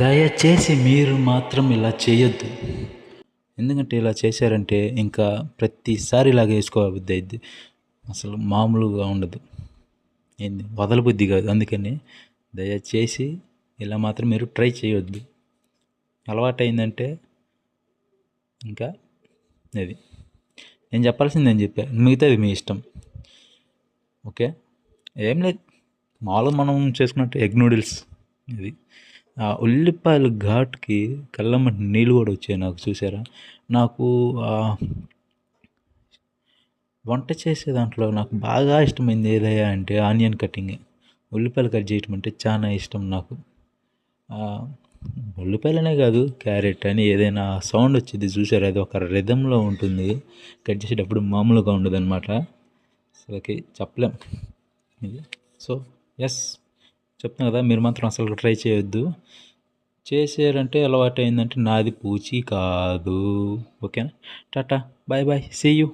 దయచేసి మీరు మాత్రం ఇలా చేయొద్దు. ఎందుకంటే ఇలా చేశారంటే ఇంకా ప్రతిసారి ఇలాగే వేసుకోబుద్ది అయిద్ది. అసలు మామూలుగా ఉండదు. ఏంది వదలబుద్ధి కాదు. అందుకని దయచేసి ఇలా మాత్రం మీరు ట్రై చేయొద్దు. అలవాటయిందంటే ఇంకా అది నేను చెప్పాల్సింది నేను చెప్పా. మిగతాది మీ ఇష్టం. ఓకే. ఏం లేదు, మామూలుగా మనం చేసుకున్నట్టు ఎగ్ నూడిల్స్ ఇది. ఆ ఉల్లిపాయల ఘాటుకి కళ్ళమ్మట నీళ్ళు కూడా వచ్చాయి నాకు, చూసారా. నాకు వంట చేసే దాంట్లో నాకు బాగా ఇష్టమైంది ఏదయ్యా అంటే ఆనియన్ కటింగ్. ఉల్లిపాయలు కట్ చేయటం అంటే చాలా ఇష్టం నాకు. ఉల్లిపాయలనే కాదు, క్యారెట్ అని ఏదైనా సౌండ్ వచ్చింది చూసారు, అది ఒక రిధంలో ఉంటుంది. కట్ చేసేటప్పుడు మామూలుగా ఉండదు అనమాట. అసలుకి చెప్పలేం ఇది. సో ఎస్, చెప్తున్నా కదా, మీరు మాత్రం అసలు ట్రై చేయొద్దు. చేసారంటే అలవాటు అయిందంటే నాది పూచి కాదు. ఓకేనా. Tata, bye bye, see you.